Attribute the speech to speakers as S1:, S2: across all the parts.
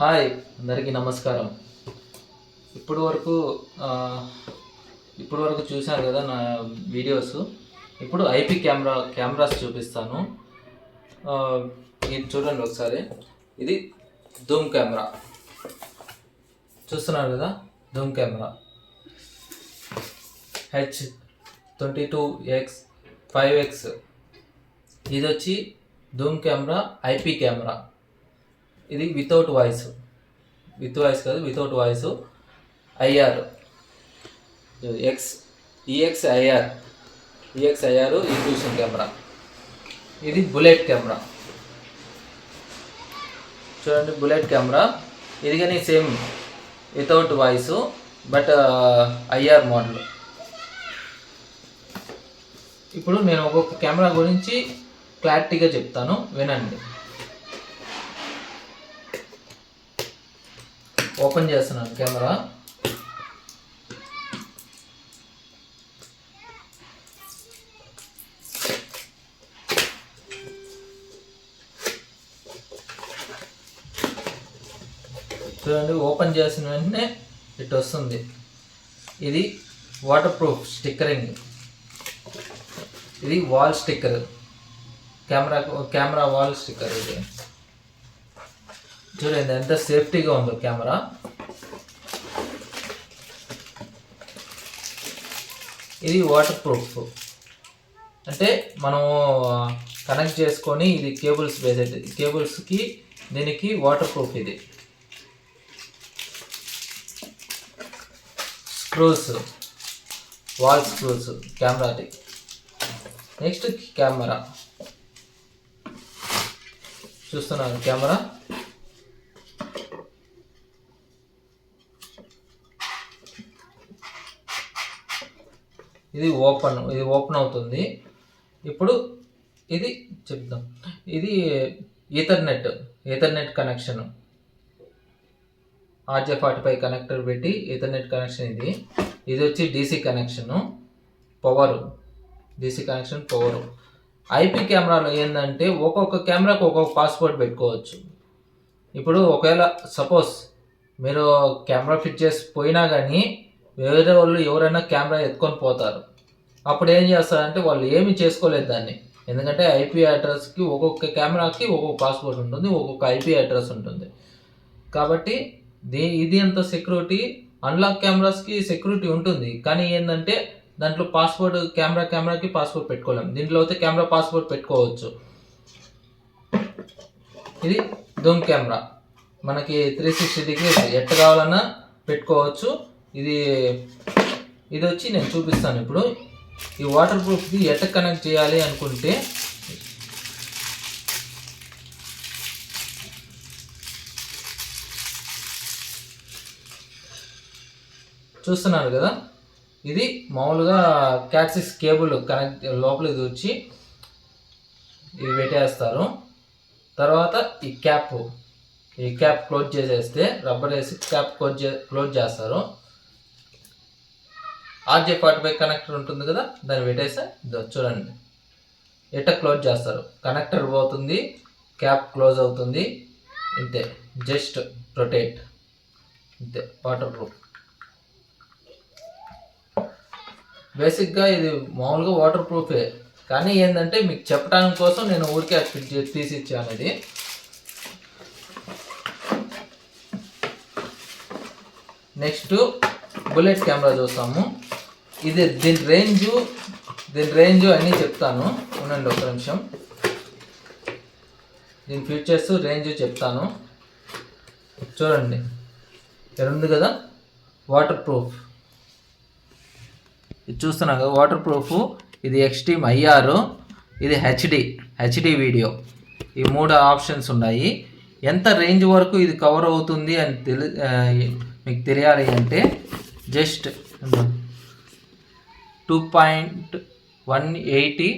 S1: Hi, అందరికీ నమస్కారం. ఇప్పుడు వరకు చూశారు కదా నా వీడియోస్. ఇప్పుడు ఐపీ కెమెరాస్ చూపిస్తాను. ఇది చూడండి ఒకసారి. ఇది ధూమ్ కెమెరా చూస్తున్నారు కదా. ధూమ్ కెమెరా H22X 5X. ఇది వచ్చి ధూమ్ కెమెరా ఐపీ కెమెరా. ఇది వితౌట్ వాయిస్ కాదు, without voice. IR EXIR equation camera. ఇది బుల్లెట్ కెమెరా. చూడండి, బుల్లెట్ కెమెరా. ఇది కానీ same without voice, but IR model. ఇప్పుడు నేను ఒక్కొక్క కెమెరా గురించి క్లారిటీగా చెప్తాను, వినండి. ఓపెన్ చేస్తున్నాను కెమెరా. చూడండి, ఓపెన్ చేసిన వెంటనే ఇటు వస్తుంది. ఇది వాటర్ ప్రూఫ్ స్టిక్కరింగ్. ఇది wall sticker, camera wall sticker. ఇది చూడండి ఎంత సేఫ్టీగా ఉందో కెమెరా. ఇది వాటర్ ప్రూఫ్ అంటే మనం కనెక్ట్ చేసుకొని, ఇది కేబుల్స్ బేస్డ్, కేబుల్స్కి దీనికి వాటర్ ప్రూఫ్. ఇది స్క్రూస్, వాల్ స్క్రూస్ కెమెరాది. నెక్స్ట్ కెమెరా చూస్తున్నాను. కెమెరా ఇది ఓపెన్ అవుతుంది. ఇప్పుడు ఇది చెప్దాం. ఇది ఈథర్నెట్ కనెక్షన్. RJ45 కనెక్టర్ పెట్టి ఈథర్నెట్ కనెక్షన్. ఇది వచ్చి DC connection, DC connection power. IP కెమెరాలో ఏంటంటే ఒక్కొక్క కెమెరాకు ఒక్కొక్క పాస్వర్డ్ పెట్టుకోవచ్చు. ఇప్పుడు ఒకవేళ సపోజ్ మీరు కెమెరా ఫిట్ చేసి పోయినా కానీ వేరే వాళ్ళు ఎవరైనా కెమెరా ఎత్తుకొని పోతారు. అప్పుడు ఏం చేస్తారంటే వాళ్ళు ఏమి చేసుకోలేదు దాన్ని. ఎందుకంటే ఐపీ అడ్రస్కి ఒక్కొక్క కెమెరాకి ఒక్కొక్క పాస్వర్డ్ ఉంటుంది, ఒక్కొక్క ఐపీ అడ్రస్ ఉంటుంది. కాబట్టి ఇది అంత సెక్యూరిటీ. అన్లాక్ కెమెరాస్కి సెక్యూరిటీ ఉంటుంది, కానీ ఏంటంటే దాంట్లో పాస్వర్డ్ కెమెరాకి పాస్వర్డ్ పెట్టుకోలేము. దీంట్లో అయితే కెమెరా పాస్వర్డ్ పెట్టుకోవచ్చు. ఇది ధూమ్ కెమెరా. మనకి 360 డిగ్రీస్ ఎట్ట కావాలన్నా పెట్టుకోవచ్చు. ఇది వచ్చి నేను చూపిస్తాను ఇప్పుడు. ఈ వాటర్ ప్రూఫ్కి ఎట్ట కనెక్ట్ చేయాలి అనుకుంటే, చూస్తున్నారు కదా. ఇది మామూలుగా క్యాట్6 కేబుల్ కనెక్ట్ లోపల ఇది వచ్చి ఇది పెట్టేస్తారు. తర్వాత ఈ క్యాప్ క్లోజ్ చేసేస్తే, రబ్బర్ వేసి క్యాప్ క్లోజ్ చేస్తారు. RJ45 కనెక్టర్ ఉంటుంది కదా, దాన్ని పెట్టేస్తే చూడండి ఎట్ట క్లోజ్ చేస్తారు. కనెక్టర్ పోతుంది, క్యాప్ క్లోజ్ అవుతుంది. ఇంతే, జస్ట్ రొటేట్. ఇంతే, వాటర్ ప్రూఫ్. బేసిక్గా ఇది మామూలుగా వాటర్ ప్రూఫే, కానీ ఏంటంటే మీకు చెప్పడానికి కోసం నేను ఊరికే తీసి ఇచ్చాను. ఇది నెక్స్ట్ బుల్లెట్ కెమెరా చూస్తాము. దీని రేంజ్ అన్నీ చెప్తాను, ఉండండి ఒక నిమిషం. దీని ఫీచర్స్, రేంజ్ చెప్తాను. చూడండి, ఇక్కడ ఉంది కదా వాటర్ ప్రూఫ్. ఇది చూస్తున్నాం కదా వాటర్ ప్రూఫ్. ఇది ఎక్స్ట్రీమ్ ఐఆర్, ఇది హెచ్డి వీడియో. ఈ 3 ఆప్షన్స్ ఉన్నాయి. ఎంత రేంజ్ వరకు ఇది కవర్ అవుతుంది అని మీకు తెలియాలి అంటే జస్ట్ 2.180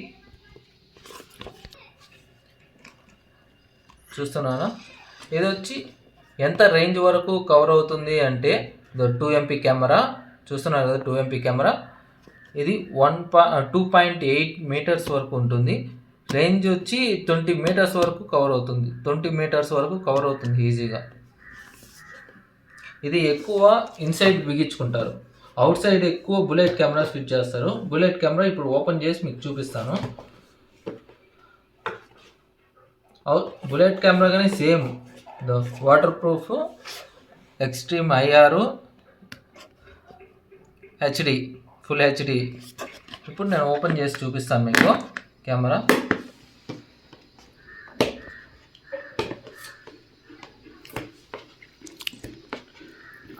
S1: చూస్తున్నాను. ఇది వచ్చి ఎంత రేంజ్ వరకు కవర్ అవుతుంది అంటే 2MP కెమెరా. చూస్తున్నారు కదా 2MP కెమెరా. ఇది 2.8 మీటర్స్ వరకు ఉంటుంది. రేంజ్ వచ్చి 20 మీటర్స్ వరకు కవర్ అవుతుంది. 20 మీటర్స్ వరకు కవర్ అవుతుంది ఈజీగా. ఇది ఎక్కువ ఇన్సైడ్ బిగించుకుంటారు, అవుట్ సైడ్ ఎక్కువ బుల్లెట్ కెమెరాస్ ఫిట్ చేస్తారు. బుల్లెట్ కెమెరా ఇప్పుడు ఓపెన్ చేసి మీకు చూపిస్తాను. బుల్లెట్ కెమెరా కానీ same water proof, extreme IR, HD, full HD. ఇప్పుడు నేను ఓపెన్ చేసి చూపిస్తాను మీకు కెమెరా.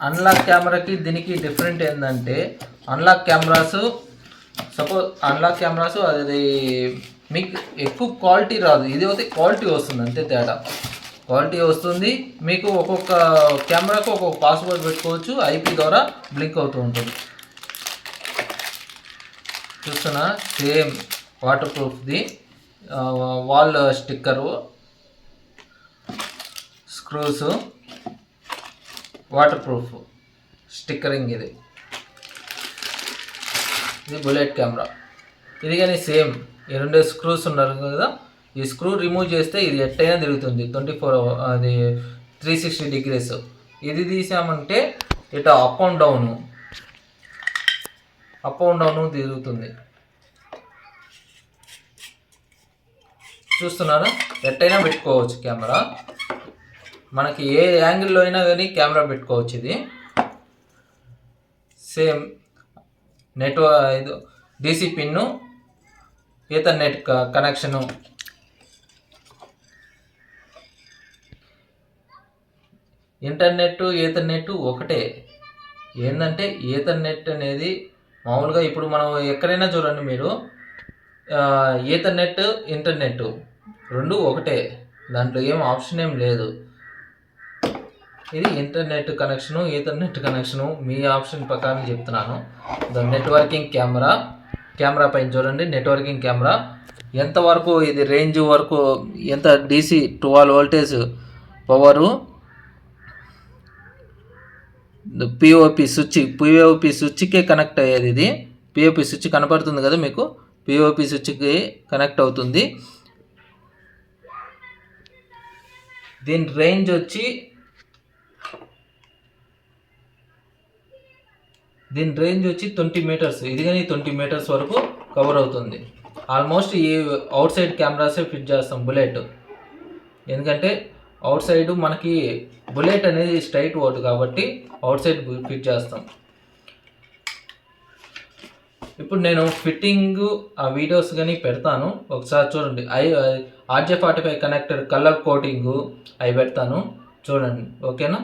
S1: అన్లాక్ కెమెరాకి దీనికి డిఫరెంట్ ఏంటంటే, అన్లాక్ కెమెరాస్ అది మీకు ఎక్కువ క్వాలిటీ రాదు, ఇది అయితే క్వాలిటీ వస్తుంది అంతే తేడా. క్వాలిటీ వస్తుంది మీకు. ఒక్కొక్క కెమెరాకు ఒక్కొక్క పాస్వర్డ్ పెట్టుకోవచ్చు, ఐపీ ద్వారా బ్లింక్ అవుతూ ఉంటుంది. చూస్తున్నా సేమ్ వాటర్ ప్రూఫ్ది wall sticker, screws, waterproof stickering. ఇది బుల్లెట్ కెమెరా. ఇది కానీ సేమ్ ఈ 2 స్క్రూస్ ఉన్నారు కదా, ఈ స్క్రూ రిమూవ్ చేస్తే ఇది ఎట్టయినా తిరుగుతుంది 24 అది 360 డిగ్రీస్. ఇది తీసామంటే ఇట్లా అప్ అండ్ డౌను తిరుగుతుంది. చూస్తున్నారా, ఎట్టయినా పెట్టుకోవచ్చు కెమెరా. మనకి ఏ యాంగిల్లో అయినా కానీ కెమెరా పెట్టుకోవచ్చు. ఇది సేమ్ ఇది DC pin, Ethernet connection. Internet Ethernet ఒకటే. ఏంటంటే ఈథర్నెట్ అనేది మామూలుగా ఇప్పుడు మనం ఎక్కడైనా చూడండి మీరు, ఈథర్నెట్ ఇంటర్నెట్ 2 ఒకటే, దాంట్లో ఏం ఆప్షన్ ఏం లేదు. ఇది ఇంటర్నెట్ కనెక్షను, ఈథర్నెట్ కనెక్షను మీ ఆప్షన్ ప్రకారం చెప్తున్నాను. నెట్వర్కింగ్ కెమెరా పైన చూడండి, నెట్వర్కింగ్ కెమెరా ఎంతవరకు ఇది రేంజ్ వరకు, ఎంత డీసీ 12 వోల్టేజ్ పవరు, పిఓపి స్విచ్కే కనెక్ట్ అయ్యేది. ఇది పిఓపి స్విచ్ కనపడుతుంది కదా మీకు, పిఓపి స్విచ్కి కనెక్ట్ అవుతుంది. దీని రేంజ్ వచ్చి 20 మీటర్స్. ఇది కానీ 20 మీటర్స్ వరకు కవర్ అవుతుంది. ఆల్మోస్ట్ ఈ అవుట్ సైడ్ కెమెరాసే ఫిట్ చేస్తాం బుల్లెట్. ఎందుకంటే అవుట్ సైడ్ మనకి బుల్లెట్ అనేది స్ట్రైట్ ఓటు కాబట్టి అవుట్ సైడ్ ఫిట్ చేస్తాం. ఇప్పుడు నేను ఫిట్టింగ్ ఆ వీడియోస్ కానీ పెడతాను, ఒకసారి చూడండి. RJ45 కనెక్టర్ కలర్ కోటింగు అవి పెడతాను, చూడండి. ఓకేనా?